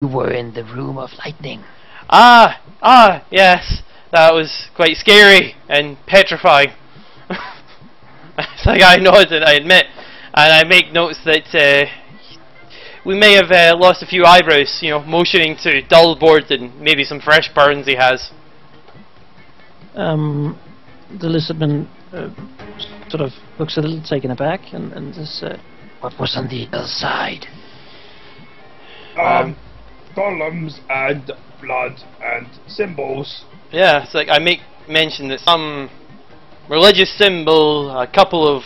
were in the room of lightning. Yes. That was quite scary and petrifying. It's like I nodded, I admit. And I make notes that we may have lost a few eyebrows, motioning to dull board and maybe some fresh burns he has. The lizardman sort of looks a little taken aback and says, What was on the other side? Columns and blood and symbols. Yeah, it's like I make mention that some religious symbol, a couple of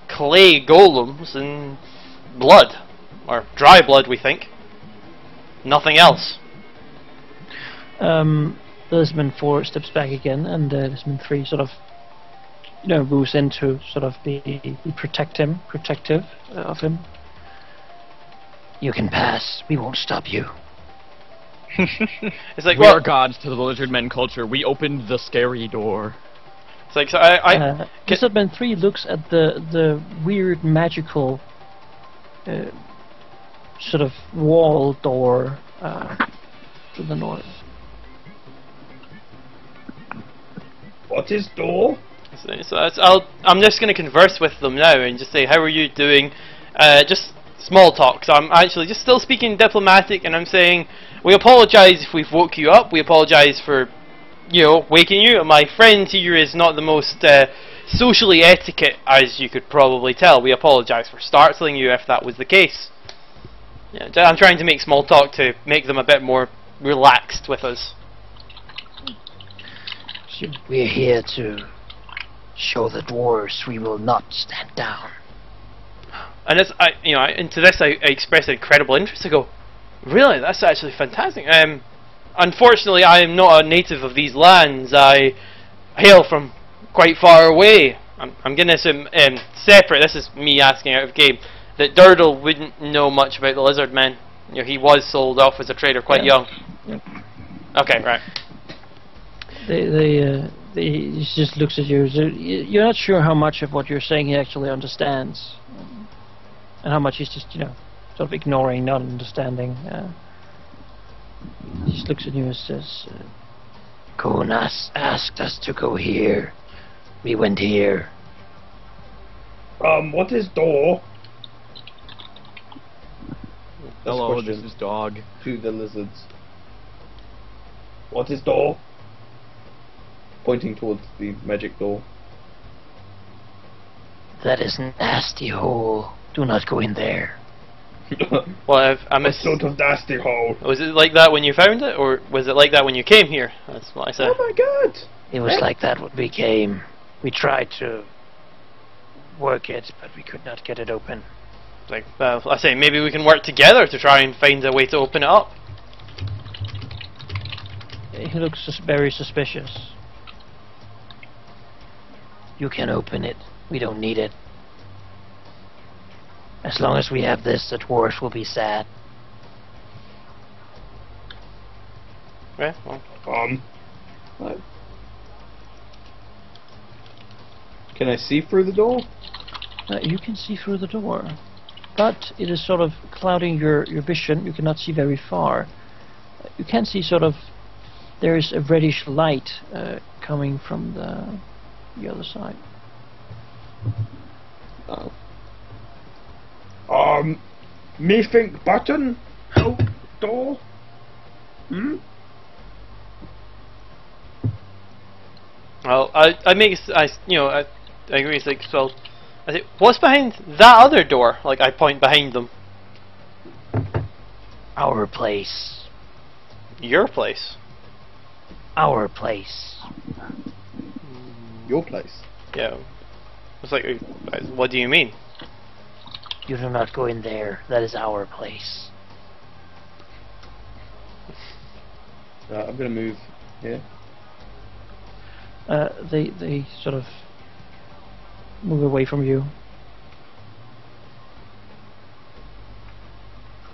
clay golems, and blood. Or dry blood, we think. Nothing else. Lizardman 4 steps back again, and Lizardman 3 sort of, moves in to sort of be protective of him. You can pass. We won't stop you. It's like, we are gods to the lizard men culture. We opened the scary door. It's like, so Lizardman 3 looks at the weird magical sort of wall door to the north. What is door? I'm just going to converse with them now and just say, how are you doing? Just small talk. So I'm actually just still speaking diplomatic, and I'm saying, we apologise if we've woke you up. We apologise for, waking you. My friend here is not the most socially etiquette, as you could probably tell. We apologise for startling you if that was the case. Yeah, I'm trying to make small talk to make them a bit more relaxed with us. We're here to show the dwarves we will not stand down. And into this I expressed incredible interest. I go, really? That's actually fantastic. Unfortunately, I am not a native of these lands. I hail from quite far away. I'm going to assume, separate, this is me asking out of game, that Durdle wouldn't know much about the lizard men. He was sold off as a trader quite young. Yep. Okay, right. He just looks at you. So you're not sure how much of what you're saying he actually understands, and how much he's just, sort of ignoring, not understanding. He just looks at you and says, Konas asked us to go here. We went here. What is door? Hello, this is Dog. To the lizards. What is door? Pointing towards the magic door. That is a nasty hole. Do not go in there. Well, A sort of nasty hole. was it like that when you found it, or was it like that when you came here? That's what I said. Oh my god! It was like that when we came. We tried to work it, but we could not get it open. Like, I say, maybe we can work together to try and find a way to open it up. he looks very suspicious. You can open it. We don't need it. As long as we have this, the dwarves will be sad. Yeah, well. Can I see through the door? You can see through the door, but it is sort of clouding your vision. You cannot see very far. You can see sort of there is a reddish light coming from the other side. Oh. Me think button out door. Hmm. Well, I agree. It's like, well, I say, what's behind that other door? Like, I point behind them. Our place. Your place. Our place. Your place. Yeah. It's like, what do you mean? You do not go in there. That is our place. I'm gonna move here. They sort of move away from you.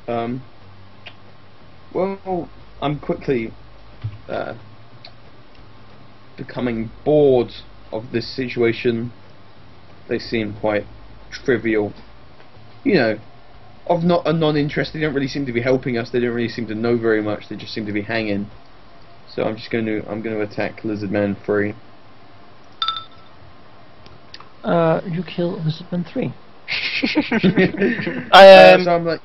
Well, I'm quickly becoming bored of this situation. They seem quite trivial. You know, of not a non-interest. They don't really seem to be helping us. They don't really seem to know very much. They just seem to be hanging. So I'm going to attack Lizardman 3. You kill Lizardman 3. I'm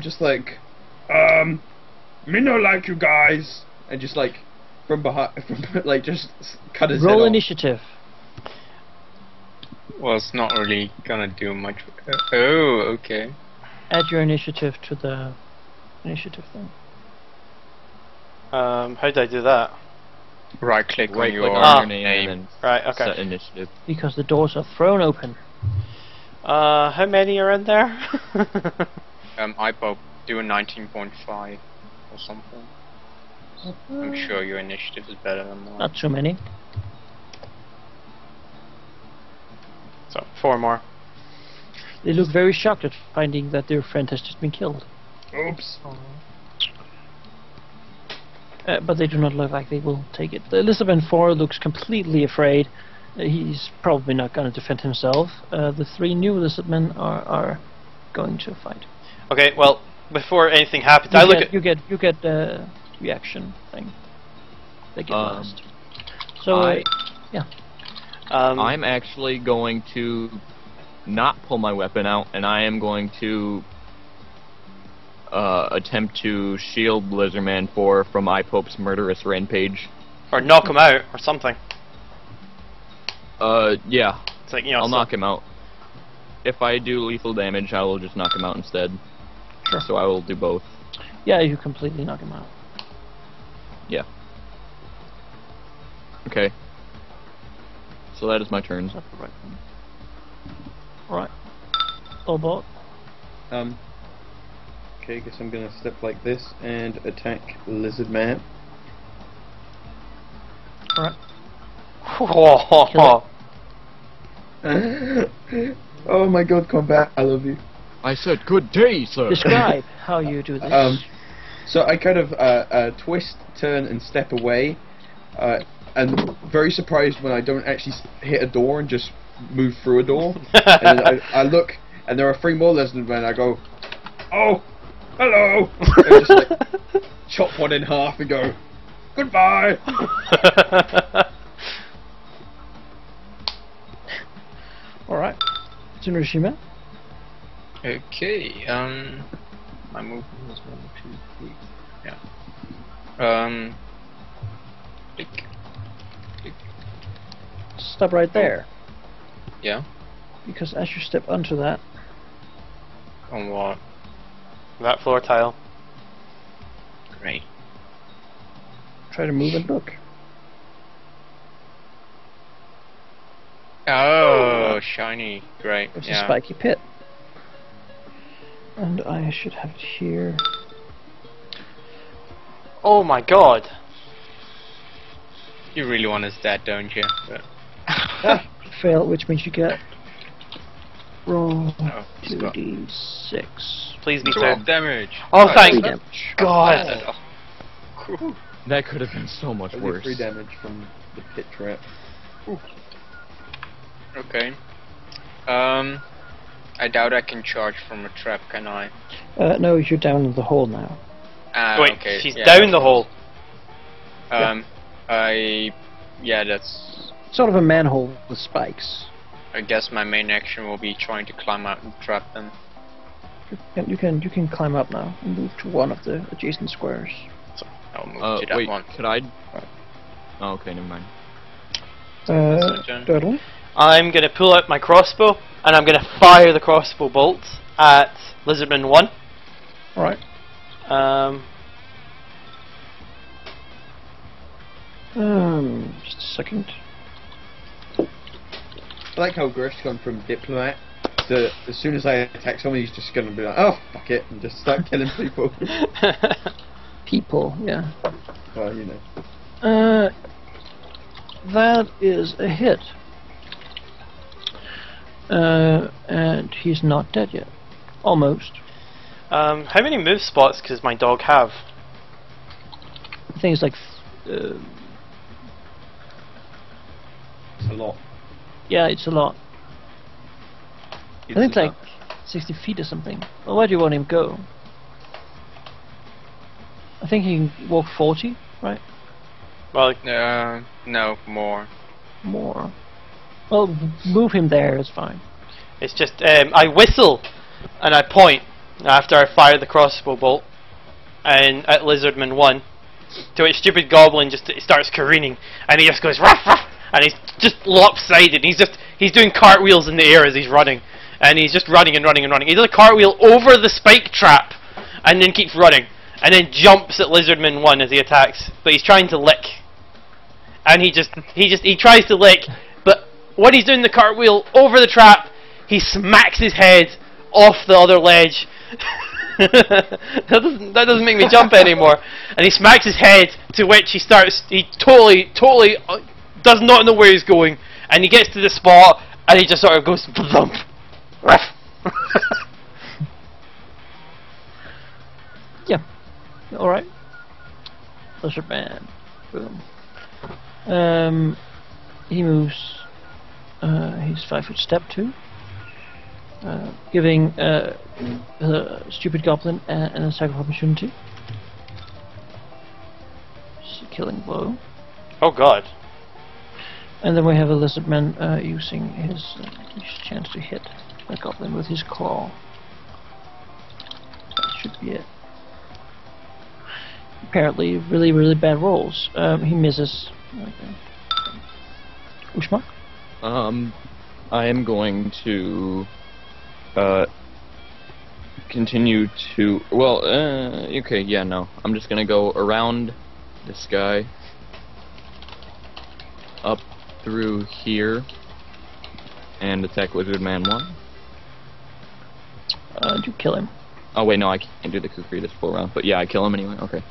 just like, me no like you guys, and just like from behind, like just cut his head Roll off. initiative. Well, it's not really gonna do much. Oh, okay. Add your initiative to the initiative thing. How did I do that? Right click on Right your click on your name and Right, then set okay. initiative. Because the doors are thrown open. How many are in there? iPop, do a 19.5 or something. I'm sure your initiative is better than mine. Not too many. So, 4 more. They look very shocked at finding that their friend has just been killed. Oops. But they do not look like they will take it. Elizabeth 4 looks completely afraid. He's probably not going to defend himself. The 3 new Elizabethmen are going to fight. Okay, well, before anything happens, You get the reaction thing. They get last. So yeah. I'm actually going to not pull my weapon out, and I am going to attempt to shield Lizardman 4 from iPope's murderous rampage. or knock him out, or something. Yeah. It's like, you know, I'll knock him out. If I do lethal damage, I will just knock him out instead. Sure. So I will do both. Yeah, you completely knock him out. Yeah. Okay. So that is my turn. Is that the right one? Alright. Lobot. Okay, guess I'm gonna step like this and attack Lizardman. Alright. Oh my god, combat, I love you. I said good day, sir. Describe how you do this. So I kind of twist, turn, and step away, and very surprised when I don't actually hit a door and just move through a door. And then I look, and there are 3 more Lizardmen. I go, oh, hello, and just like chop one in half and go, goodbye. Alright. Tsunoshima. Okay, my movement was 1, 2, 3. Yeah. Click. Click. Stop right there. Yeah. Because as you step onto that, On what? That floor tile. Great. try to move and look. Oh, shiny. Great. It's a Yeah. spiky pit. And I should have it here. Oh my god. You really want us dead, don't you? But Fail, which means you get roll oh, he's got 2d6. Please be 12 fair. damage. Oh, thank 3 damage. God. Cool. That could have been so much Only worse. 3 damage from the pit trap. Okay. I doubt I can charge from a trap, can I? No, you're down in the hole now. Wait, okay. she's yeah. down the hole. Yeah, that's. Sort of a manhole with spikes. I guess my main action will be trying to climb out and trap them. You can climb up now and move to one of the adjacent squares. So I'll move to that wait, one. could I? Oh, okay, never mind. Turtle. I'm gonna pull out my crossbow and I'm gonna fire the crossbow bolts at Lizardman 1. Alright. Just a second. I like how Griff's gone from diplomat to as soon as I attack someone, he's just gonna be like, oh fuck it, and just start killing people. People, yeah. Well, you know. That is a hit. And he's not dead yet. Almost. How many move spots does my dog have? I think it's like... It's a lot. yeah, it's a lot. It's I think a like lot. 60 feet or something. Well, where do you want him to go? I think he can walk 40, right? Well, no, more. More. Well, move him there, it's fine. it's just I whistle and I point after I fire the crossbow bolt and at Lizardman 1, to which stupid goblin just starts careening and he just goes ruff ruff, and he's just lopsided. He's doing cartwheels in the air as he's running, and he's just running and running and running. He does a cartwheel over the spike trap and then keeps running and then jumps at Lizardman 1 as he attacks, but he's trying to lick. And he tries to lick, but when he's doing the cartwheel over the trap, he smacks his head off the other ledge. that doesn't make me jump anymore. And he smacks his head, to which he totally does not know where he's going, and he gets to the spot and he just sort of goes thump. Yeah. Alright. Lizard Man. Boom. He moves his 5-foot step too, giving the stupid goblin an attack of opportunity. It's a killing blow. Oh god. And then we have a lizard man using his chance to hit the goblin with his claw. That should be it. Apparently, really, really bad rolls. He misses. Okay. Ushma? I am going to continue to, well, okay, yeah, no. I'm just gonna go around this guy, up through here, and attack Lizard Man 1. Do you kill him? Oh wait, no, I can't do the kukri this full round, but yeah, I kill him anyway, okay.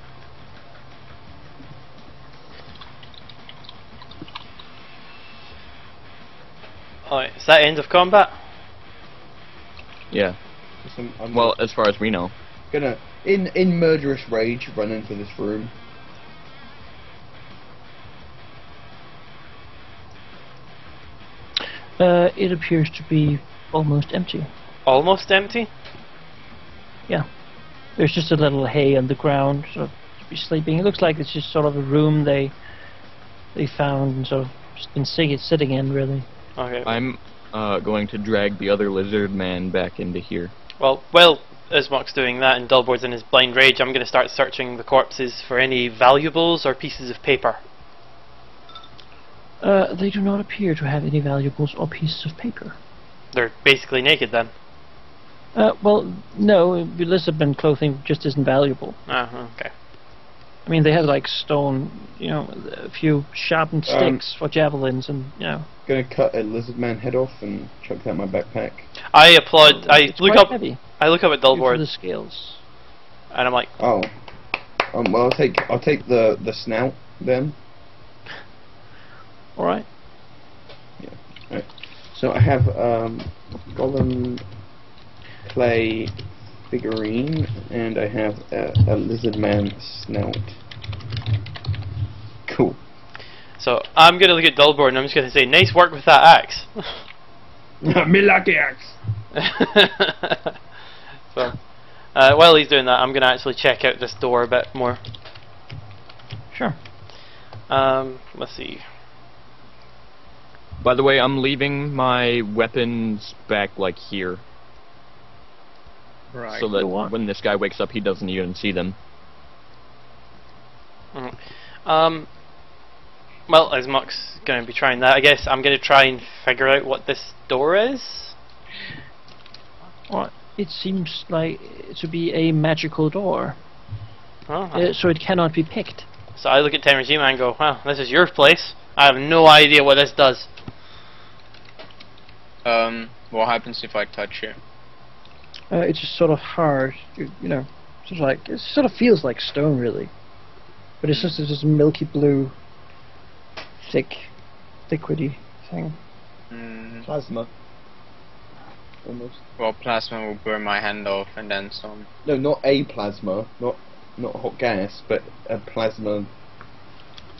Alright, is that end of combat? Yeah. I'm Well, as far as we know. gonna, in murderous rage, run into this room. It appears to be almost empty. Almost empty? Yeah. There's just a little hay on the ground, sort of to be sleeping. It looks like it's just sort of a room they found and sort of just been sitting in, really. Okay. I'm going to drag the other lizard man back into here. Well, as Mock's doing that and Dullboard's in his blind rage, I'm going to start searching the corpses for any valuables or pieces of paper. They do not appear to have any valuables or pieces of paper. They're basically naked then. Well, no, the lizardman clothing just isn't valuable. Okay. I mean, they have like stone, a few sharpened sticks for javelins, and Gonna cut a lizard man head off and chuck that in my backpack. I applaud. It's quite heavy. I look up at Due to Dullboard the scales. and I'm like, Oh. Well, I'll take the snout then. All right. Yeah. Right. So I have golem clay figurine, and I have a lizard man snout. Cool. so I'm going to look at Dullboard and I'm just going to say, nice work with that axe. Me lucky axe. So, while he's doing that, I'm going to actually check out this door a bit more. Sure. Let's see. By the way, I'm leaving my weapons back, like, here. Right. So that when this guy wakes up, he doesn't even see them. Well, as Mock's going to be trying that, I guess I'm going to try and figure out what this door is. Well, it seems like to be a magical door, Oh, so it cannot be picked. so I look at Tenrajima and go, well, this is your place. I have no idea what this does. What happens if I touch it? It's just sort of hard, sort of like it sort of feels like stone, really, but it's just a milky blue, thick, liquidy thing. Plasma. Almost. Well, plasma will burn my hand off and then some. No, not a plasma, not hot gas, but a plasma,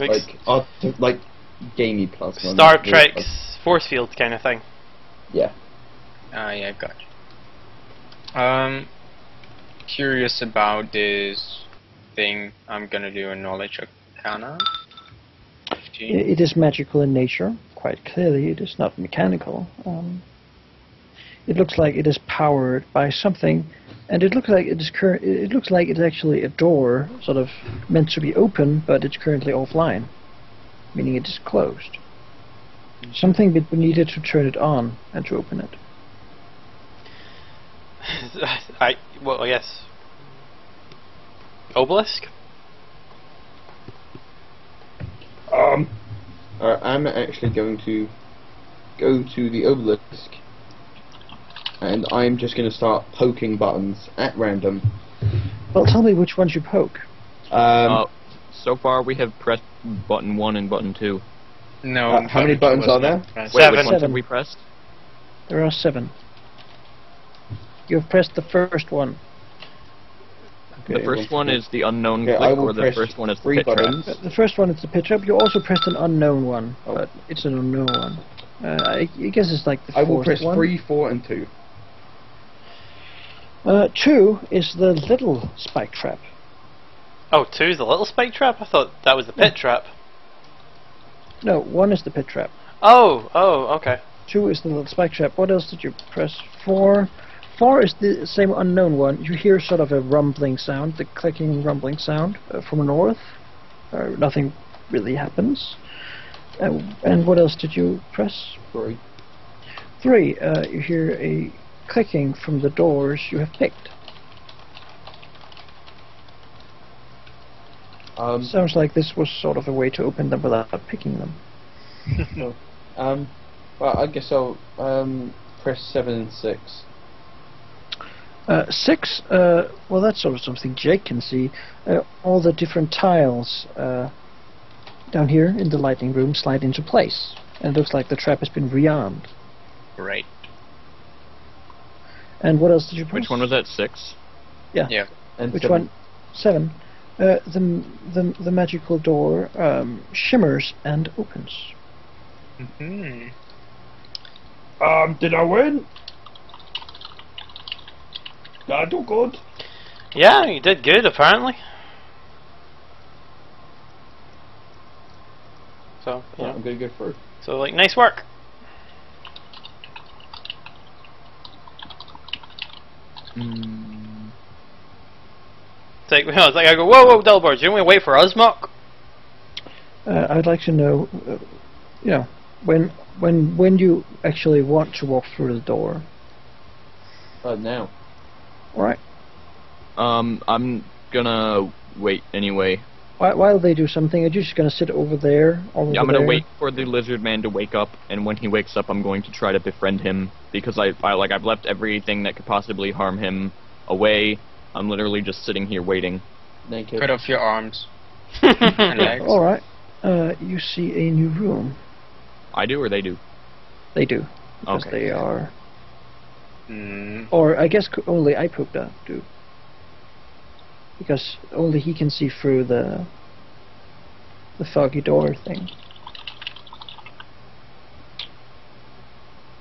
Makes like gamey plasma. Star not real Trek's force field kind of thing. Yeah. Ah, yeah, gotcha. Curious about this thing. I'm gonna do a knowledge arcana. 15. It is magical in nature, quite clearly. It is not mechanical. It looks like it is powered by something, and it looks like it is It looks like it's actually a door, sort of meant to be open, but it's currently offline, meaning it is closed. Something that we needed to turn it on and to open it. Well, yes. Obelisk? I'm actually going to go to the obelisk, and I'm just going to start poking buttons at random. Well, tell me which ones you poke. So far we have pressed button 1 and button 2. No. How many buttons are there? Wait, 7. which ones have we pressed? There are 7. You have pressed the first one. The first one is the unknown Okay, I click, will or the press first one is the 3 pit trap? buttons. The first one is the pit trap. You also pressed an unknown one, Oh. but it's an unknown one. I guess it's like the I fourth will press one. 3, 4, and 2. 2 is the little spike trap. Oh, 2 is the little spike trap? I thought that was the pit trap. No, 1 is the pit trap. Oh, okay. 2 is the little spike trap. What else did you press? 4. 4 is the same unknown one. You hear sort of a rumbling sound, the clicking rumbling sound from north. Nothing really happens. And what else did you press? 3. 3. You hear a clicking from the doors you have picked. Sounds like this was sort of a way to open them without picking them. No. Well, I guess I'll press 7 and 6. 6, well, that's sort of something Jake can see. All the different tiles down here in the lightning room slide into place. And it looks like the trap has been rearmed. Great. And what else did you press? Which one was that, 6? Yeah. Yeah. And Which 7. one? 7. The magical door shimmers and opens. Mm-hmm. Did I win? Did I do good? Yeah, you did good, apparently. So, Yeah, yeah. I'm going to go through. So, like, nice work. It's like, I go, whoa, Delbert, you want me to wait for us, Muck? I'd like to know, you know, when you actually want to walk through the door. Now. Alright. I'm gonna wait anyway. While they do something, are you just going to sit over there? Yeah, I'm gonna wait for the lizard man to wake up, and when he wakes up, I'm going to try to befriend him, because I've left everything that could possibly harm him away. I'm literally just sitting here waiting. Naked. Cut off your arms and legs. Alright. You see a new room. I do, or they do? They do. Because Okay. they are... Mm. Or I guess only Ipoopda do. Because only he can see through the foggy door thing.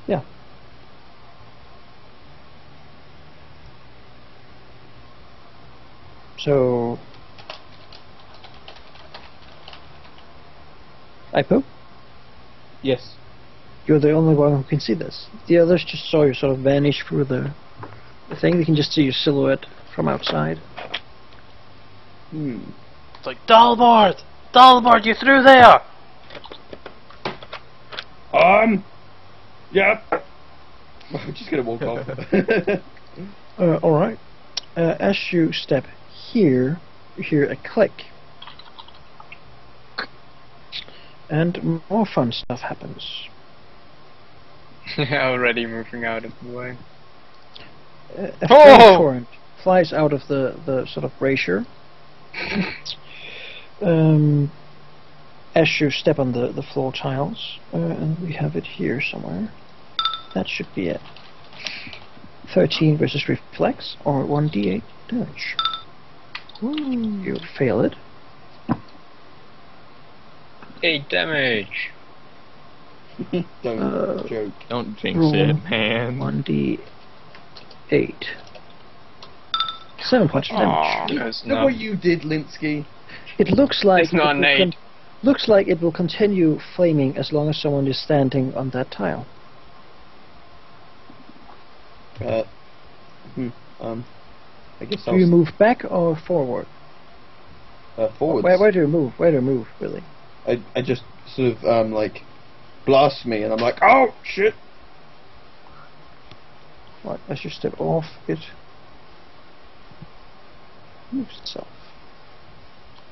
Yeah. So Ipoop, Yes. you're the only one who can see this. The others just saw you sort of vanish through the thing. They can just see your silhouette from outside. It's like, Dalbert, you through there? Yeah. I'm just gonna walk off. Alright. As you step here, you hear a click. And more fun stuff happens. Already moving out of the way. A flame torrent flies out of the sort of brazier. As you step on the floor tiles, and we have it here somewhere. That should be it. 13 versus reflex, or 1d8 damage. You fail it. 8 damage. Don't joke. Don't jinx Roll it, man. 1d8. 7 points of Aw, damage. there's Look no. what you did, Linsky. It looks like It's not it an will aid. looks like it will continue flaming as long as someone is standing on that tile. I guess Do you move back or forward? forwards. Where do you move? Where do you move, really? I just sort of like blast me, and I'm like, oh shit. Right, as you step off, it moves itself.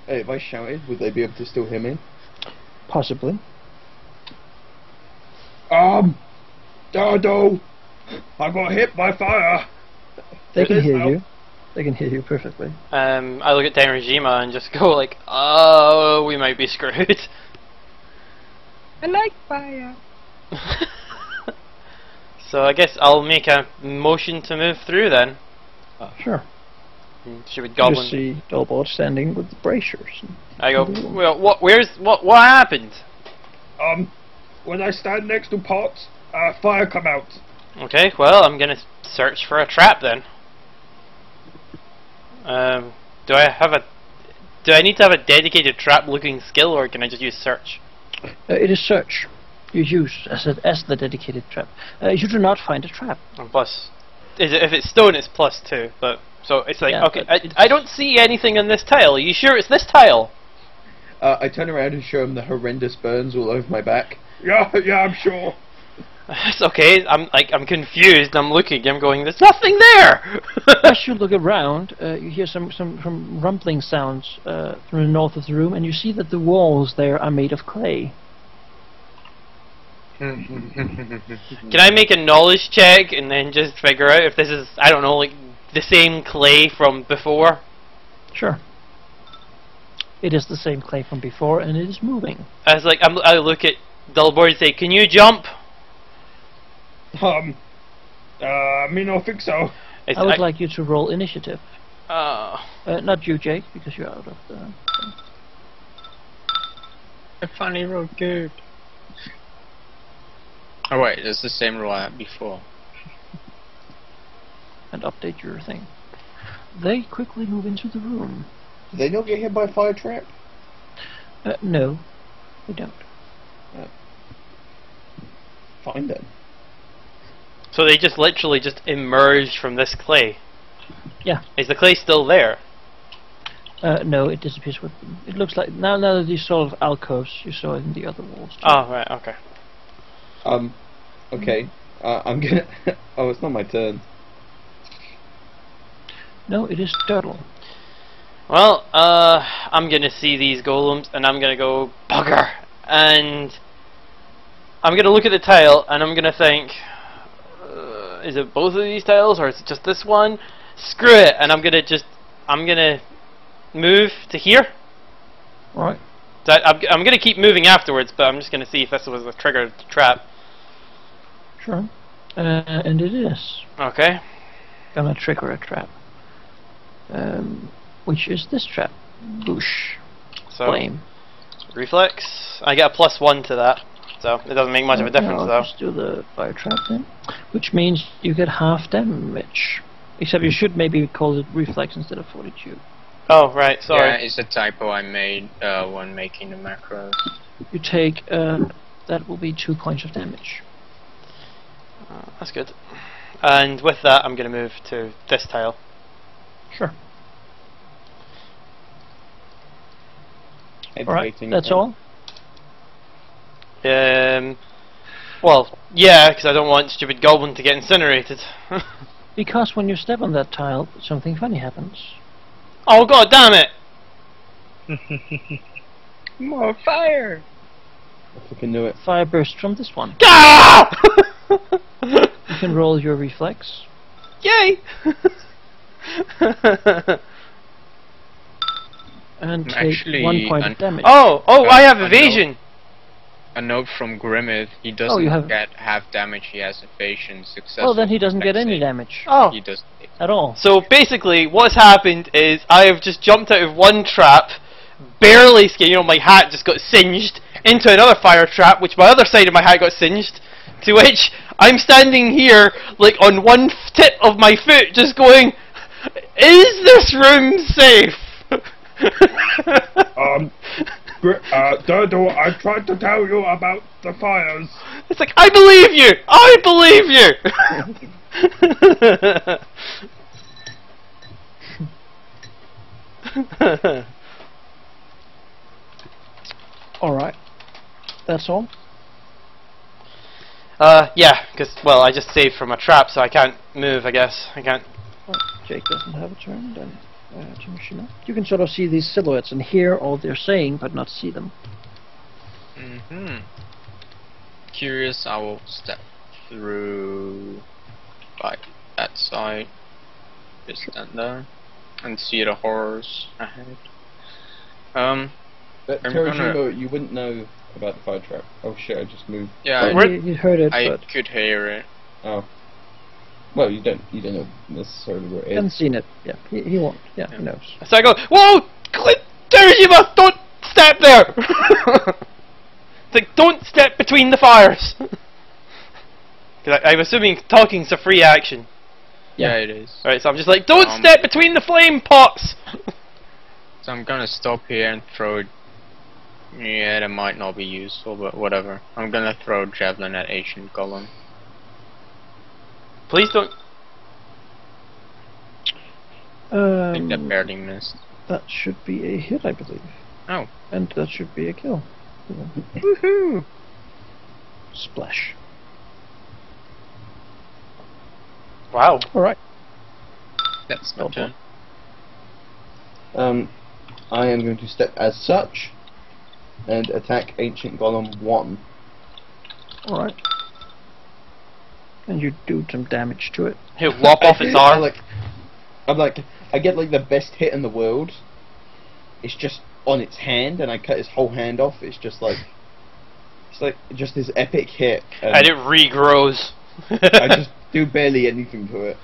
Hey, if I shouted, would they be able to still hear me? Possibly. Dodo, I got hit by fire. They can It is hear now. you. They can hear you perfectly. I look at Denrajima and just go like, oh, we might be screwed. I like fire. So I guess I'll make a motion to move through then. Sure. Stupid You goblin. just see Dolbot standing with the bracers. I go, well, what happened? When I stand next to pots, fire come out. Okay, well, I'm gonna search for a trap then. Do I need to have a dedicated trap looking skill, or can I just use search? It is search. You use as the dedicated trap. You do not find a trap. And plus, if it's stone, it's +2. But so it's like, Yeah, okay, but I don't see anything on this tile. Are you sure it's this tile? I turn around and show him the horrendous burns all over my back. Yeah, I'm sure. It's okay. I'm confused. I'm looking. I'm going. There's nothing there. As you look around, you hear some rumbling sounds from the north of the room, and you see that the walls there are made of clay. Can I make a knowledge check and then just figure out if this is, I don't know, like the same clay from before? Sure. It is the same clay from before, and it is moving. I was like, I look at Dullboard and say, "Can you jump?" Me no think so. I would like you to roll initiative. Uh, Not you, Jake, because you're out of the thing. I finally wrote good. Oh wait, it's the same rule I had before. And update your thing. They quickly move into the room. Did they not get hit by a fire trap? No, they don't. Fine then. so they just literally just emerged from this clay. Yeah. Is the clay still there? No, it disappears with them. It looks like now that these sort of alcoves you saw in the other walls. Too. Oh, right, okay. Okay. I'm gonna. Oh, it's not my turn. No, it is Turtle. Well, I'm gonna see these golems and I'm gonna go bugger, and I'm gonna look at the tile and I'm gonna think, is it both of these tiles or is it just this one? Screw it, and I'm gonna move to here. Right. So I'm gonna keep moving afterwards, but I'm just gonna see if this was the trigger to trap. Sure. And it is Okay. gonna trigger a trap. Which is this trap. Boosh. So Flame. reflex. I get a +1 to that, so it doesn't make much of a difference I'll though. just do the fire trap then. Which means you get half damage. Except you should maybe call it reflex instead of fortitude. Oh right, sorry. Yeah, it's a typo I made when making the macros. You take that will be 2 points of damage. That's good. And with that, I'm gonna move to this tile. Sure. Alright, that's all. Well, yeah, because I don't want stupid goblin to get incinerated. Because when you step on that tile, something funny happens. Oh god damn it! More fire! I fucking knew it. Fire bursts from this one. Ah! You can roll your reflex. Yay! And take Actually, 1 point of damage. Oh, I have I know. evasion. A note from Grimmith, he you doesn't have- get half damage, he has evasion successful. Well, then he doesn't get any reflex damage Oh. save. He does. at all. So basically, what's happened is I have just jumped out of one trap, barely escaped. You know, my hat just got singed into another fire trap, which my other side of my hat got singed. To which I'm standing here, like on one tip of my foot, just going, Is this room safe? Dodo, I tried to tell you about the fires. It's like, I believe you! I believe you! Alright. That's all? Yeah, because, well, I just saved from a trap, so I can't move, I guess. I can't... Well, Jake doesn't have a turn, then Tsushima. You can sort of see these silhouettes and hear all they're saying, but not see them. Curious, I will step through by that side. Just stand there and see the horrors ahead. But I'm Terajima, you wouldn't know about the fire trap. Oh shit, I just moved. Yeah, You heard it, I but could hear it. Oh. Well, you don't know necessarily where it is. hasn't seen it. Yeah, he won't. Yeah, he knows. So I go, whoa! Terajima, don't step there! It's like, don't step between the fires! Because I'm assuming talking's a free action. Yeah, it is. Alright, so I'm just like, don't step between the flame pots! So I'm gonna stop here and throw. Yeah, that might not be useful, but whatever. I'm gonna throw javelin at ancient golem. Please don't... I think that barely missed. That should be a hit, I believe. Oh. And that should be a kill. Woohoo! Splash. Wow. Alright. That's my turn. I am going to step as such and attack Ancient Golem 1. Alright. And you do some damage to it. He'll lop off its arm. I get like the best hit in the world. It's just on its hand, and I cut its whole hand off. It's like just this epic hit. And it regrows. I just do barely anything to it.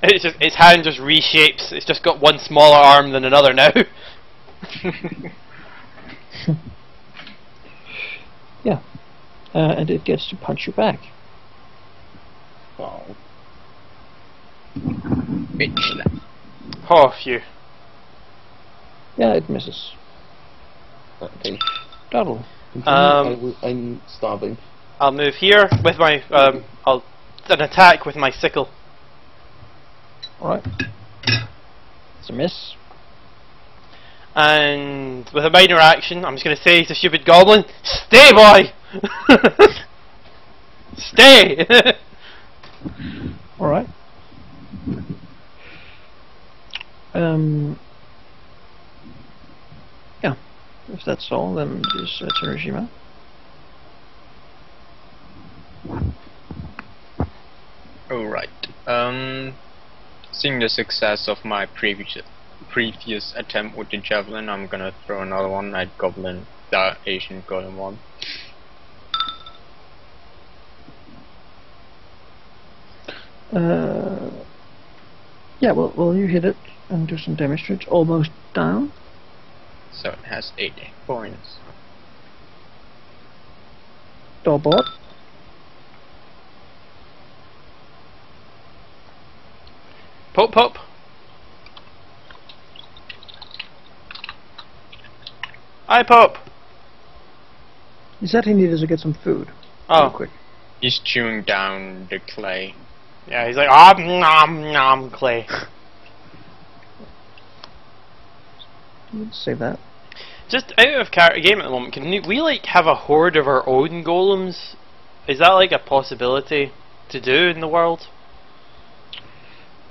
It's just, its hand just reshapes. It's just got one smaller arm than another now. Yeah. And it gets to punch you back. Oh. Bitch slap. Oh, phew. Yeah, it misses. Okay. Double. I'm starving. I'll move here with my, I'll an attack with my sickle. Alright. It's a miss. And with a minor action, I'm just going to say to stupid goblin, stay, boy! Stay! Alright. Yeah. If that's all, then there's Tsurushima. Alright. Seeing the success of my previous attempt with the javelin, I'm gonna throw another one at goblin, the Asian golem one. Yeah, well, you hit it and do some damage to it. It's almost down. So it has 8 points. Doorboard. Pop, pop. I pop. He said he needed to get some food. Oh. Real quick. He's chewing down the clay. Yeah, he's like, ah, nom, nom, clay. Let's save that. Just out of game at the moment, can we like have a horde of our own golems? Is that like a possibility to do in the world?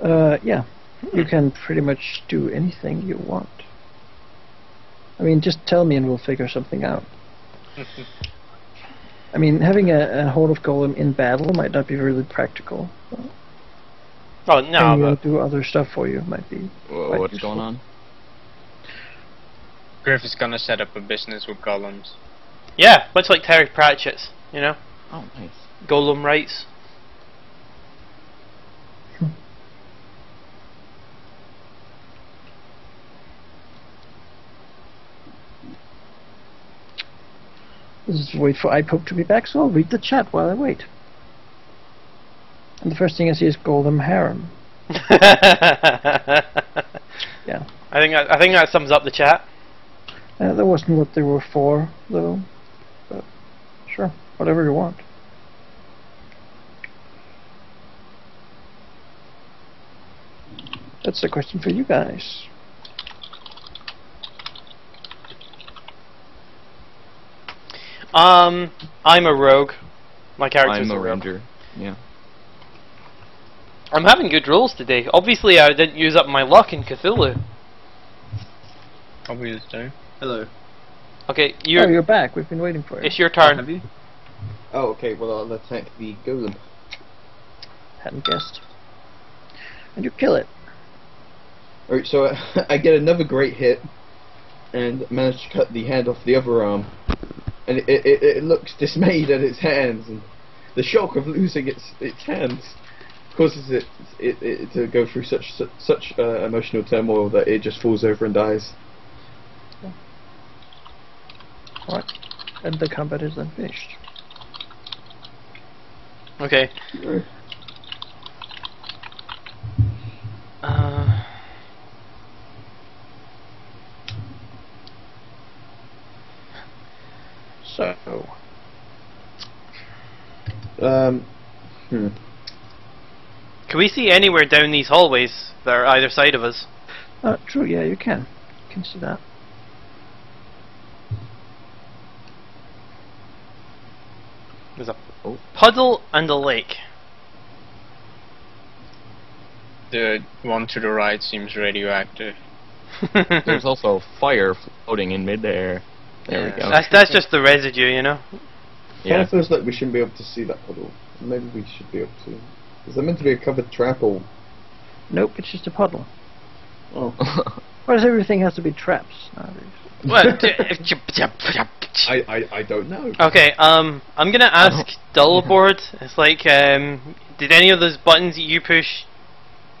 Yeah. You can pretty much do anything you want. I mean, just tell me and we'll figure something out. I mean, having a horde of golem in battle might not be really practical. Oh, no, and but... do other stuff for you might be. Whoa, what's useful. going on? Griff is gonna set up a business with golems. Yeah, much like Terry Pratchett's, you know? Oh, nice. Golem rights. Let's just wait for iPope to be back, so I'll read the chat while I wait. And the first thing I see is Golem Harem. Yeah. I think that sums up the chat. That wasn't what they were for, though. But sure, whatever you want. That's a question for you guys. I'm a rogue. My character's I'm a rogue. ranger. Yeah. I'm having good rolls today. Obviously, I didn't use up my luck in Cthulhu. Obviously. Hello. Okay, Oh, you're back. We've been waiting for you. it's your turn. Have you? Oh, okay. Well, I'll attack the golem. Hadn't guessed. And you kill it. Alright, so I get another great hit, and manage to cut the hand off the other arm. And it looks dismayed at its hands, and the shock of losing its hands causes it to go through such emotional turmoil that it just falls over and dies. Alright. And the combat is then finished. Okay. So. Can we see anywhere down these hallways that are either side of us? True, yeah, you can. You can see that. There's a puddle and a lake. The one to the right seems radioactive. There's also fire floating in midair. There we go. That's just the residue, you know. Kind of feels like we shouldn't be able to see that puddle. Maybe we should be able to. Is that meant to be a covered trap or? Nope, it's just a puddle. Oh. Why does everything have to be traps nowadays? What? I don't know. Okay, I'm gonna ask Dullboard. It's like, did any of those buttons that you push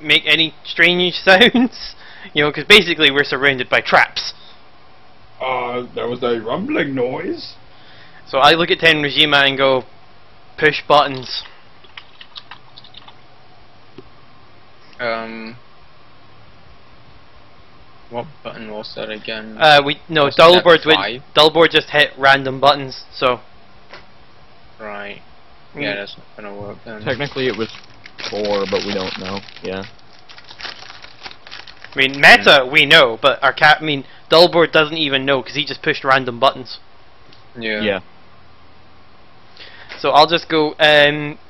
make any strange sounds? You know, because basically we're surrounded by traps. There was a rumbling noise. So I look at Tenrajima and go, push buttons. What button was that again? Was Dullboard that 5? Dullboard just hit random buttons. So Right. Yeah, that's not gonna work then. Technically it was 4, but we don't know. Yeah. I mean, meta we know, but Dullboard doesn't even know because he just pushed random buttons. Yeah. Yeah. So I'll just go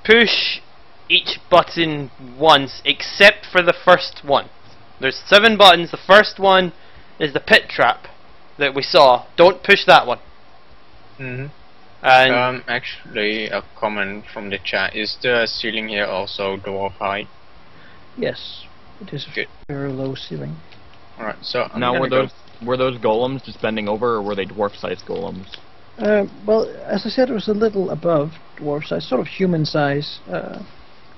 push each button once, except for the first one. There's 7 buttons. The first one is the pit trap that we saw. Don't push that one. Mhm. And Actually, a comment from the chat: is the ceiling here also dwarf height? Yes, it is Good. a very low ceiling. All right. So I'm Now gonna were those golems just bending over, or were they dwarf-sized golems? Well, as I said, it was a little above dwarf size, sort of human size.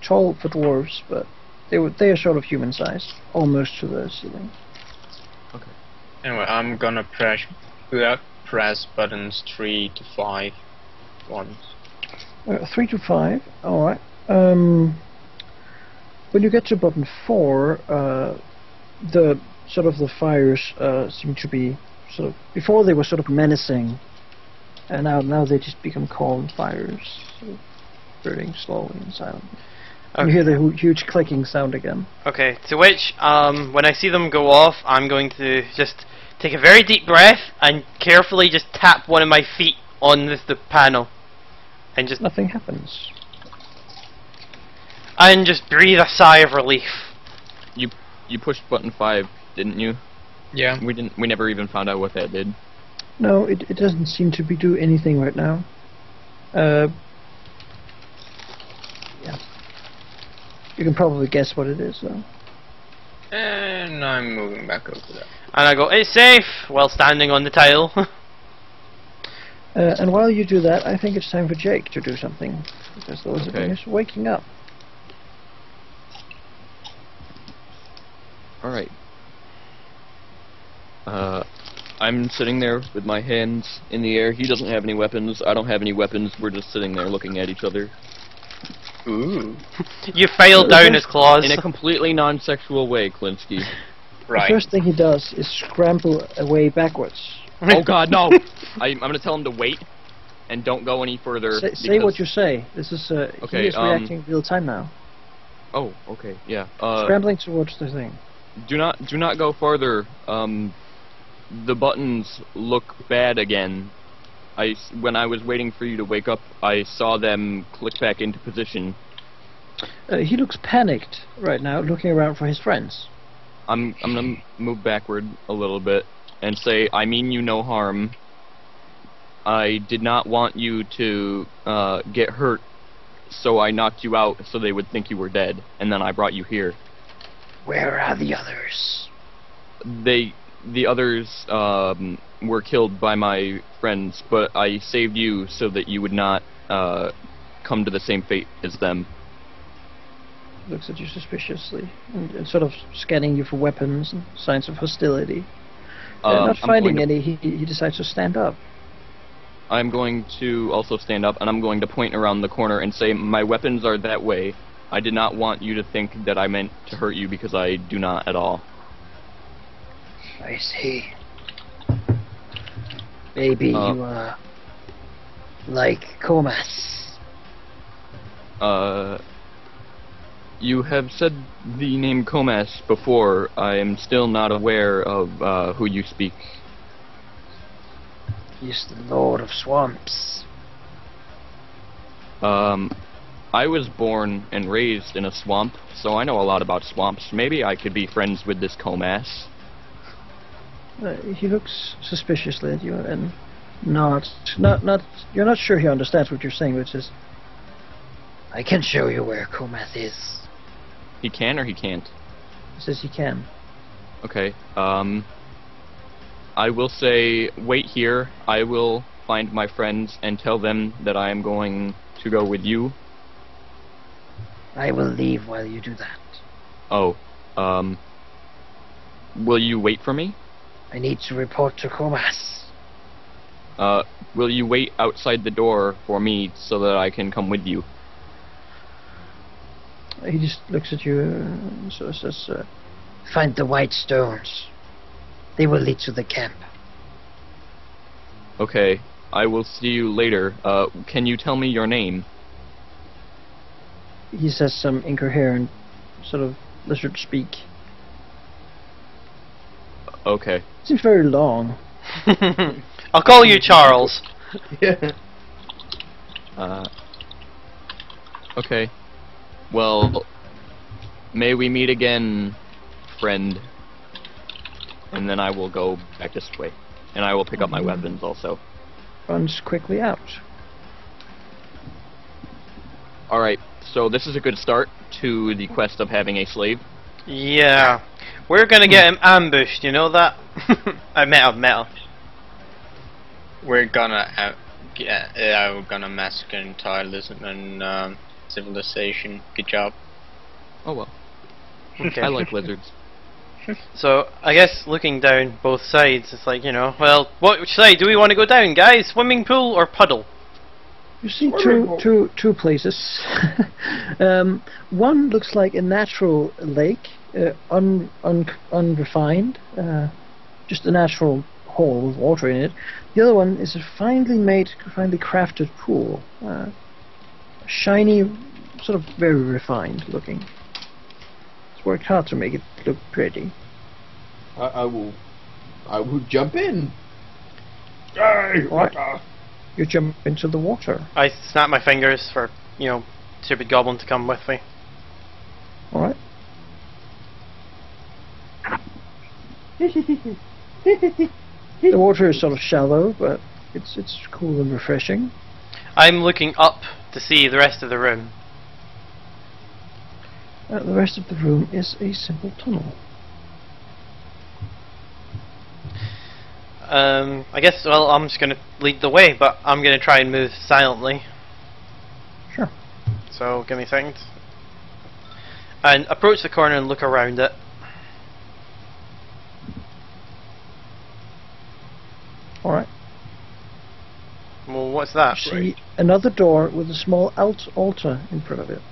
Tall for dwarves, but they are sort of human size, almost to the ceiling. Okay. Anyway, I'm gonna press buttons 3 to 5 once. 3 to 5. All right. When you get to button 4, the fires seem to be before they were sort of menacing, and now they just become calm fires, sort of burning slowly and silently. Okay. You hear the huge clicking sound again. okay, to which when I see them go off, I'm going to just take a very deep breath and carefully just tap one of my feet on the panel, and just Nothing happens. breathe a sigh of relief. You pushed button 5, didn't you? Yeah. We never even found out what that did. No, it doesn't seem to be do anything right now. Yeah. You can probably guess what it is, though. And I'm moving back over there. And I go, it's safe, while standing on the tile. And while you do that, I think it's time for Jake to do something, because those Okay. are waking up. Alright. I'm sitting there with my hands in the air. He doesn't have any weapons. I don't have any weapons. We're just sitting there looking at each other. Ooh. You failed down his claws. In a completely non-sexual way, Klinsky. Right. The first thing he does is scramble away backwards. Oh God, no! I'm gonna tell him to wait and don't go any further. Say what you say. This is Okay, he is reacting real time now. Oh, okay, yeah. Scrambling towards the thing. Do not go farther. The buttons look bad again. When I was waiting for you to wake up, I saw them click back into position. He looks panicked right now, looking around for his friends. I'm gonna move backward a little bit and say, I mean you no harm. I did not want you to get hurt, so I knocked you out so they would think you were dead, and then I brought you here. Where are the others? The others were killed by my friends, but I saved you so that you would not come to the same fate as them. Looks at you suspiciously and sort of scanning you for weapons and signs of hostility. Not finding any, he decides to stand up. I'm going to also stand up, and I'm going to point around the corner and say, my weapons are that way. I did not want you to think that I meant to hurt you, because I do not at all. I see. Maybe you, like Comas. You have said the name Comas before. I am still not aware of who you speak. He's the Lord of Swamps. I was born and raised in a swamp, so I know a lot about swamps. Maybe I could be friends with this Comas. He looks suspiciously at you and nods. You're not sure he understands what you're saying, but says, I can show you where Comas is. He can or he can't? He says he can. Okay, I will say, wait here. I will find my friends and tell them that I am going to go with you. I will leave while you do that. Oh, will you wait for me? I need to report to Comas. Will you wait outside the door for me so that I can come with you? He just looks at you and sort of says, Find the white stones. They will lead to the camp. Okay, I will see you later. Can you tell me your name? He says some incoherent sort of lizard speak. Okay. Seems very long. I'll call you Charles. Yeah. Okay. Well, may we meet again, friend. And then I will go back this way. And I will pick up my weapons also. Runs quickly out. Alright, so this is a good start to the quest of having a slave. Yeah. We're gonna get him ambushed, you know that? I met him. We're gonna we're gonna massacre entire lizard and civilization. Good job. Oh well. Okay. I like lizards. So, I guess looking down both sides, it's like, you know, well, which side do we want to go down, guys? Swimming pool or puddle? You see two places. One looks like a natural lake, unrefined, just a natural hole with water in it. The other one is a finely made, finely crafted pool, shiny, sort of very refined looking. It's worked hard to make it look pretty. I will jump in. Right. You jump into the water. I snap my fingers for, you know, stupid goblin to come with me. Alright. The water is sort of shallow, but it's cool and refreshing. I'm looking up to see the rest of the room. The rest of the room is a simple tunnel. I guess, well, I'm just gonna lead the way, but I'm gonna try and move silently. Sure. So, give me a second. And approach the corner and look around it. Alright. Well, what's that? You see another door with a small altar in front of it.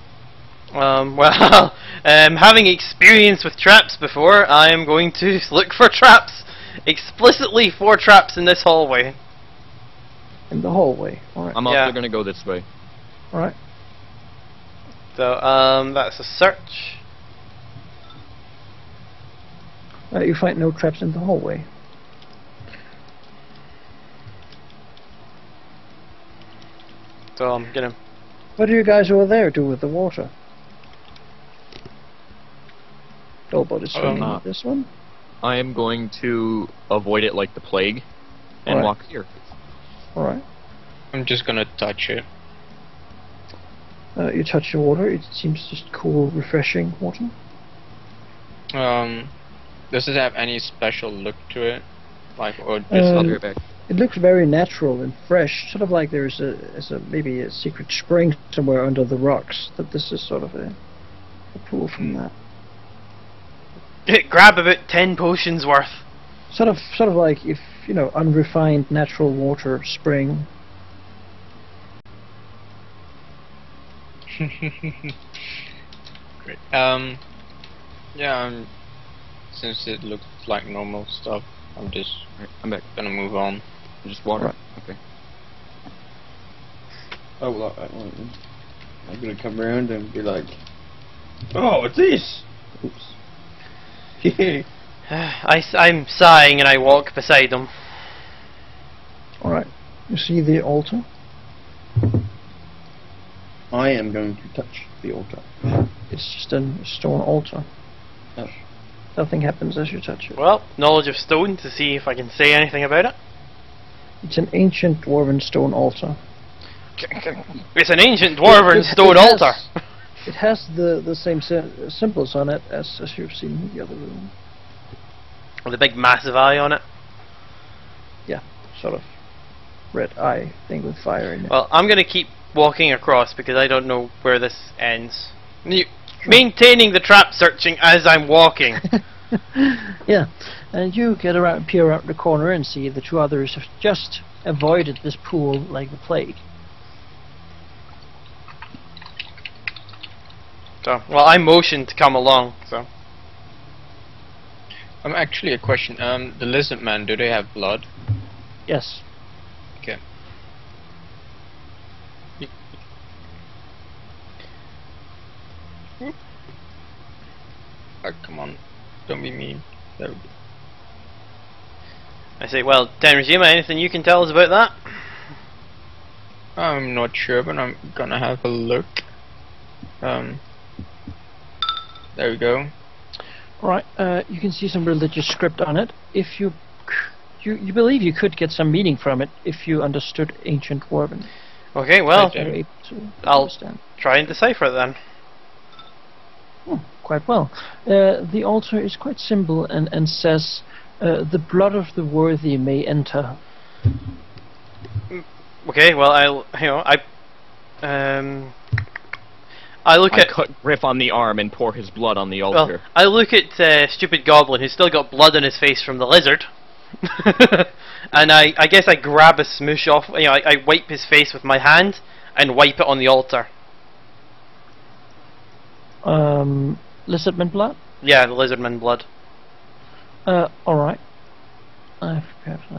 Well, having experience with traps before, I am going to look for traps. Explicitly for traps in this hallway. In the hallway. Alright. I'm also gonna go this way. Alright. So, that's a search. You find no traps in the hallway. So I'm gonna... What do you guys over there do with the water? Dolbot is swimming with this one. I am going to avoid it like the plague and Alright. walk here. Alright. I'm just gonna touch it. You touch the water, it seems just cool, refreshing water. Does it have any special look to it? Like, or just I'll be right back. It looks very natural and fresh, sort of like there's maybe a secret spring somewhere under the rocks. That this is sort of a pool from that. Grab about 10 potions worth. Sort of like if unrefined natural water spring. Great. Yeah. Since it looks like normal stuff, I'm just Right, I'm back. gonna move on. Just water. Right. Okay. Oh, well, I'm gonna come around and be like, oh, what's this? Oops. I'm sighing and I walk beside him. Alright. You see the altar? I am going to touch the altar. It's just a stone altar. Oh. Nothing happens as you touch it. Well, knowledge of stone to see if I can say anything about it. It's an ancient dwarven stone altar. It's an ancient dwarven stone has- altar. It has the same symbols on it as you've seen in the other room. With a big massive eye on it. Yeah, sort of red eye thing with fire in it. Well, I'm gonna keep walking across because I don't know where this ends. Maintaining the trap searching as I'm walking. Yeah, and you peer around the corner and see the two others have just avoided this pool like the plague. So, well, I motioned to come along, so. Actually a question. The lizard men, do they have blood? Yes. Okay. Oh, come on. Don't be mean. There we go. I say, well, Tenrajima, anything you can tell us about that? I'm not sure, but I'm gonna have a look. There we go. Right, you can see some religious script on it. If you believe you could get some meaning from it if you understood ancient Dwarven. Okay, well, Okay. You're able to I'll understand. try and decipher it then. Quite well. The altar is quite simple and says, "The blood of the worthy may enter." Okay, well, I look I at... cut Griff on the arm and pour his blood on the Well, altar. I look at stupid goblin who's still got blood on his face from the lizard, and I guess I grab a smoosh off. I wipe his face with my hand and wipe it on the altar. Lizardman blood? Yeah, the lizardman blood. Alright. I've prepared for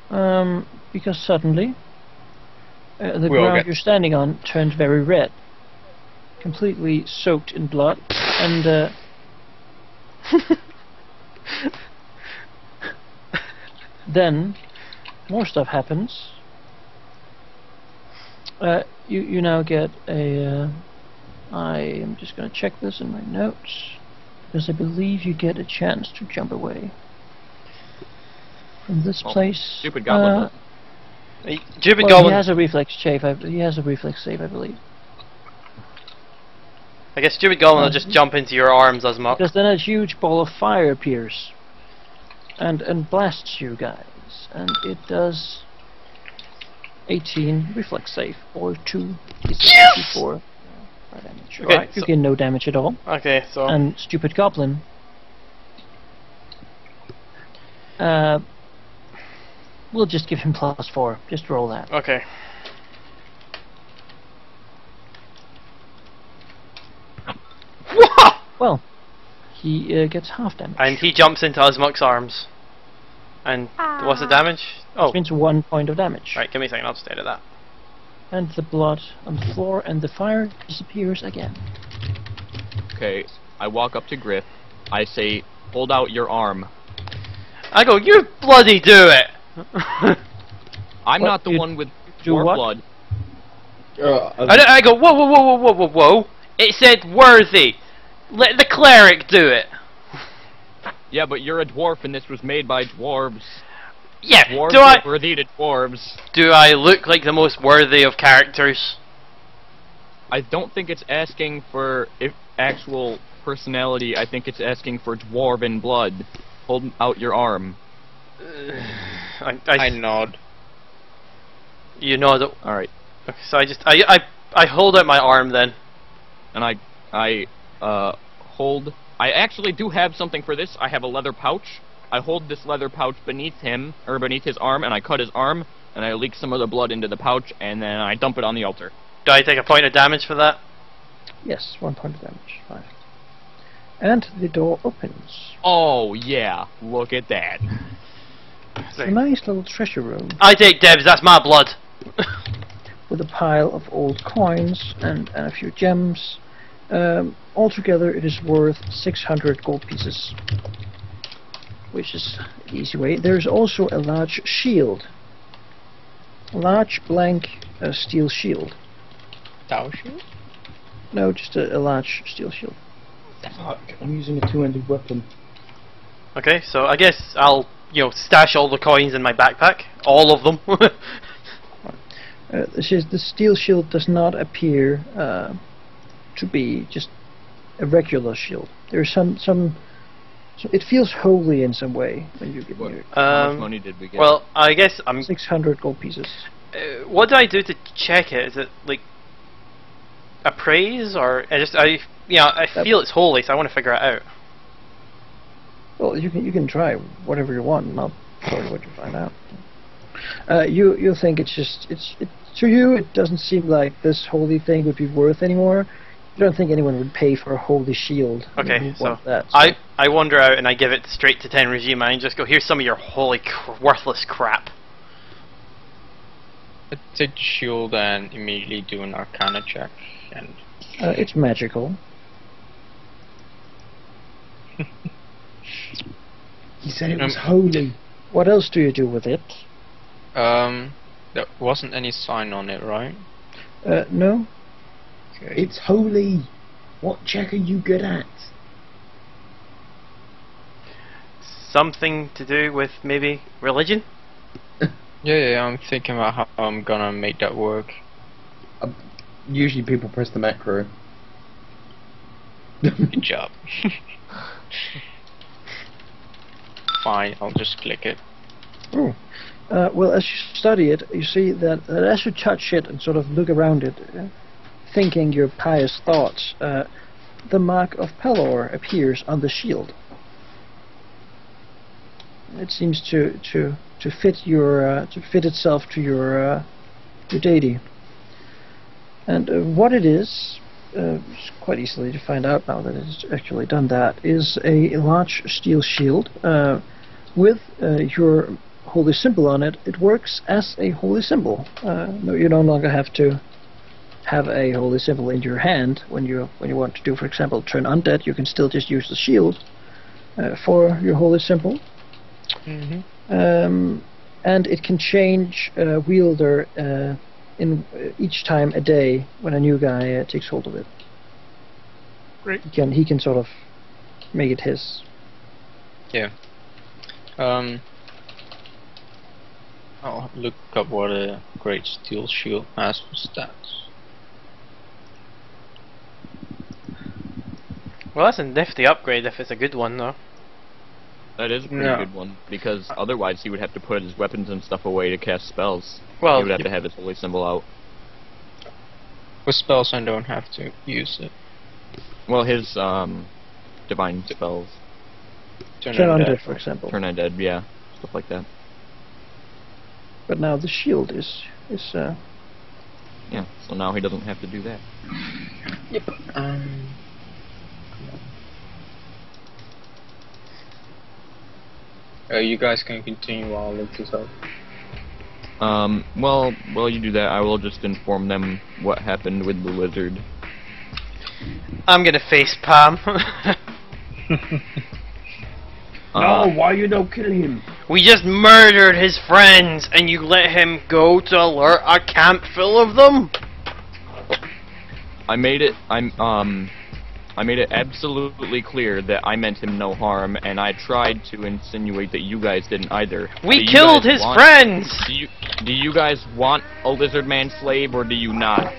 that. Because suddenly, the We all ground get- you're standing on turned very red. Completely soaked in blood, and then more stuff happens. You now get a. I am just going to check this in my notes because I believe you get a chance to jump away from this Oh, place. stupid goblin Stupid Well, goblin. he has a reflex save. He has a reflex save, I believe. I guess stupid goblin will just jump into your arms as much. Because then a huge ball of fire appears and blasts you guys, and it does 18 reflex save or 2 d4 damage. Okay, Right, you so- gain no damage at all. Okay, so And stupid goblin we'll just give him +4. Just roll that. okay. well, he gets half damage. And he jumps into Osmuk's arms. And what's the damage? Oh, Which means 1 point of damage. right, give me a second, I'll just edit that. And the blood on the floor, and the fire disappears again. Okay, I walk up to Griff. I say, hold out your arm. I go, you bloody do it! I'm What, not the you one with do more what? blood. I go, whoa, whoa, whoa, whoa, whoa, whoa, whoa! It said worthy! Let the cleric do it! Yeah, but you're a dwarf and this was made by dwarves. Yeah, Dwarves do I... are worthy to dwarves. Do I look like the most worthy of characters? I don't think it's asking for actual personality. I think it's asking for dwarven blood. Hold out your arm. I nod. You know that... Alright. Okay, so I hold out my arm then. And I hold... I actually do have something for this. I have a leather pouch. I hold this leather pouch beneath him, or beneath his arm, and I cut his arm, and I leak some of the blood into the pouch, and then I dump it on the altar. Do I take a point of damage for that? Yes, 1 point of damage. Fine. And the door opens. Oh, yeah. Look at that. It's a nice little treasure room I take Debs, that's my blood. with a pile of old coins and a few gems. Altogether, it is worth 600 gold pieces, which is an easy way. There's also a large shield. A large blank steel shield. Tower shield? No, just a large steel shield. Fuck, I'm using a two-handed weapon. Okay, so I guess I'll, stash all the coins in my backpack. All of them. The steel shield does not appear to be just a regular shield. There's some so it feels holy in some way when you get near it. How much money did we get? Well, I guess I'm... 600 gold pieces. what do I do to check it? Is it, like, appraise? Or I feel it's holy, so I want to figure it out. Well, you can try whatever you want, not tell you what you find out. You think it's to you it doesn't seem like this holy thing would be worth anymore. You don't think anyone would pay for a holy shield. Okay, so that, I wander out and I give it straight to 10 regime and I just go, here's some of your holy worthless crap. I take the shield and immediately do an arcana check. And it's magical. He said it was holy. What else do you do with it? there wasn't any sign on it, right? No. Okay. It's holy. What check are you good at? Something to do with maybe religion? Yeah, I'm thinking about how I'm gonna make that work. Usually people press the macro. Good job. Fine, I'll just click it. Oh. Well, as you study it, you see that as you touch it and sort of look around it, thinking your pious thoughts, the mark of Pelor appears on the shield. It seems to fit itself to your deity. And what it is, it's quite easily to find out now that it's actually done that, is a large steel shield with your holy symbol on it. It works as a holy symbol. No, you no longer have to have a holy symbol in your hand when you want to do, for example, turn undead. You can still just use the shield for your holy symbol. Mm-hmm. And it can change wielder in each time a day when a new guy takes hold of it. Great. He can sort of make it his. Yeah. I'll look up what a great steel shield has for stats. Well, that's a nifty upgrade if it's a good one, though. That is a pretty good one, because otherwise he would have to put his weapons and stuff away to cast spells. Well, he would have to have his holy symbol out. For spells, I don't have to use it. Well, his divine spells, Turn undead, for example. turn undead, yeah, stuff like that. But now the shield is Yeah, so now he doesn't have to do that. Yep. You guys can continue while I look this up. Well, while you do that, I will just inform them what happened with the lizard. I'm gonna face palm. No, why you don't kill him? We just murdered his friends, and you let him go to alert a camp full of them? I made it absolutely clear that I meant him no harm, and I tried to insinuate that you guys didn't either. We killed his friends! Do you guys want a lizard man slave, or do you not?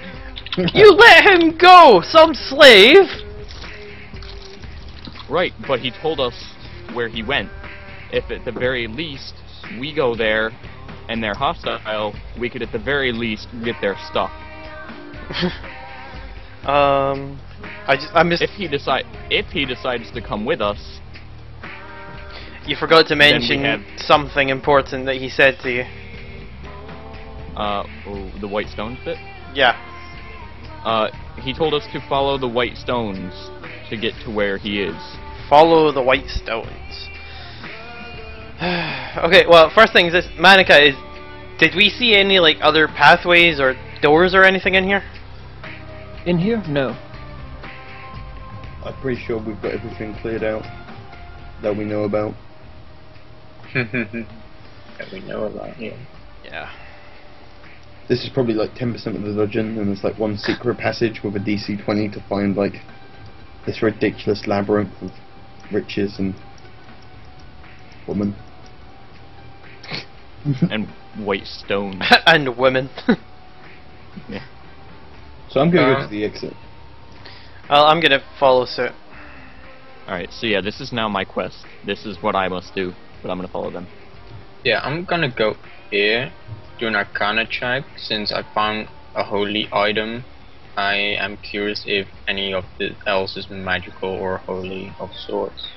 You let him go, some slave! Right, but he told us where he went. If at the very least we go there and they're hostile, we could at the very least get their stuff. If he decides to come with us. You forgot to mention have something important that he said to you. The white stones bit? Yeah. He told us to follow the white stones to get to where he is. Follow the white stones. Okay, well, first thing is this, Manica, did we see any like other pathways or doors or anything in here? In here? No. I'm pretty sure we've got everything cleared out that we know about. That we know about, yeah. Yeah. This is probably like 10% of the dungeon, and there's like one secret passage with a DC 20 to find like this ridiculous labyrinth of riches and women. And white stones. And women. Yeah. So I'm gonna go to the exit. Well, I'm gonna follow suit. Alright, so yeah, this is now my quest. This is what I must do, but I'm gonna follow them. Yeah, I'm gonna go here, do an Arcana check, since I found a holy item. I am curious if any of the else is magical or holy of sorts.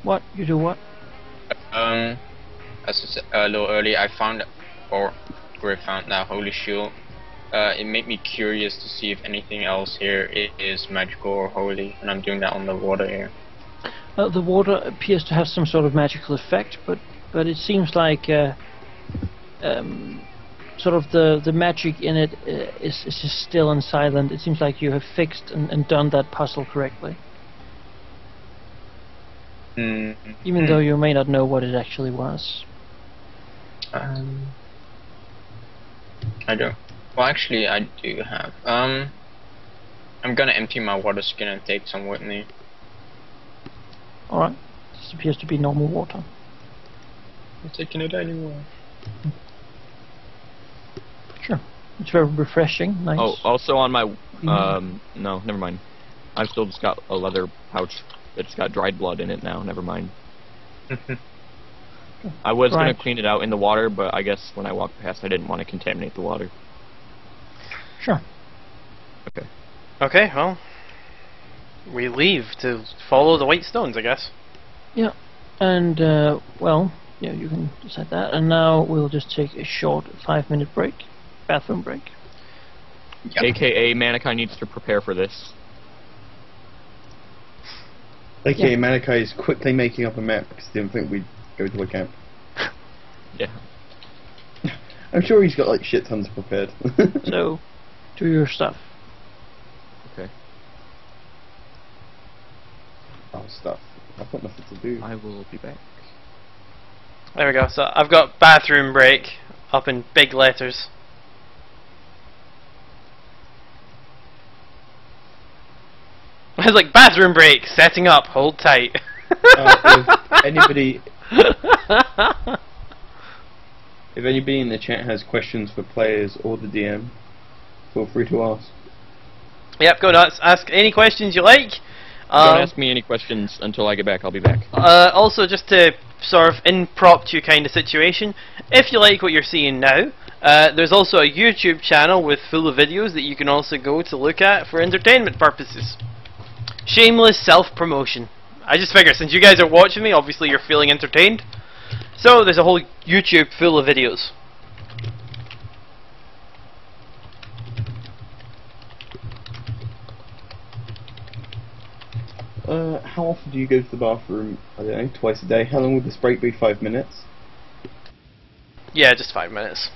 What? You do what? As I said a little earlier, I found, or Griff found that holy shield. It made me curious to see if anything else here is magical or holy, and I'm doing that on the water here. The water appears to have some sort of magical effect, but it seems like sort of the magic in it is just still and silent. It seems like you have fixed and done that puzzle correctly. Even though you may not know what it actually was. I don't. Well, actually, I do have. I'm gonna empty my water skin and take some with me. Alright. This appears to be normal water. I'm taking it anyway. Sure. It's very refreshing. Nice. Oh, also on my no, never mind. I've still just got a leather pouch that's got dried blood in it now. Never mind. I was gonna clean it out in the water, but I guess when I walked past, I didn't want to contaminate the water. Sure. Okay. Okay, well, we leave to follow the white stones, I guess. Yeah. And well, yeah, you can decide that. And now we'll just take a short 5-minute break, bathroom break. Yep. AKA Manikai needs to prepare for this. Okay, Yeah. Manikai is quickly making up a map because he didn't think we'd go to a camp. Yeah. I'm sure he's got like shit tons prepared. So, do your stuff. Okay. Oh, stuff. I've got nothing to do. I will be back. There we go. So I've got bathroom break up in big letters. I was like, bathroom break, setting up, hold tight. If anybody in the chat has questions for players or the DM, feel free to ask. Yep, go nuts. Ask any questions you like. Don't ask me any questions until I get back. I'll be back. Also, just to sort of impromptu kind of situation, if you like what you're seeing now, there's also a YouTube channel with full of videos that you can also go to look at for entertainment purposes. Shameless self-promotion. I just figure since you guys are watching me, obviously you're feeling entertained. So there's a whole YouTube full of videos. how often do you go to the bathroom? I don't know, twice a day. How long would this break be? 5 minutes? Yeah, just 5 minutes.